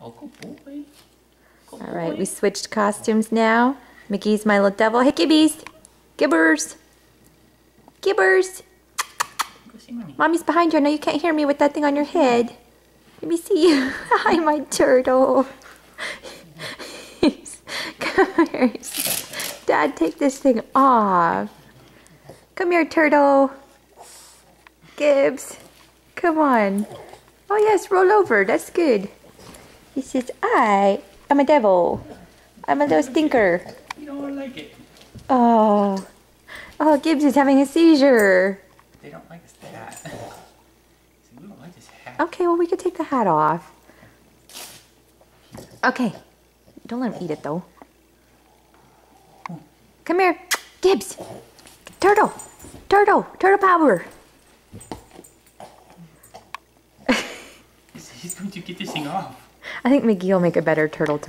Oh, good boy. Good All right, boy. we switched costumes now. Mickey's my little devil. Hey, Gibbies. Gibbers. Gibbers. Go see mommy. Mommy's behind you. I know you can't hear me with that thing on your head. Let me see you. Hi, my turtle. Come here. Dad, take this thing off. Come here, turtle. Gibbs. Come on. Oh, yes, roll over. That's good. He says, I'm a devil. I'm a little stinker. You don't like it. Oh. Oh, Gibbs is having a seizure. They don't like this hat. See, we don't like this hat. Okay, well, we could take the hat off. Okay. Don't let him eat it, though. Come here. Gibbs. Turtle. Turtle. Turtle power. He's going to get this thing off. I think Mickey will make a better turtle tomorrow.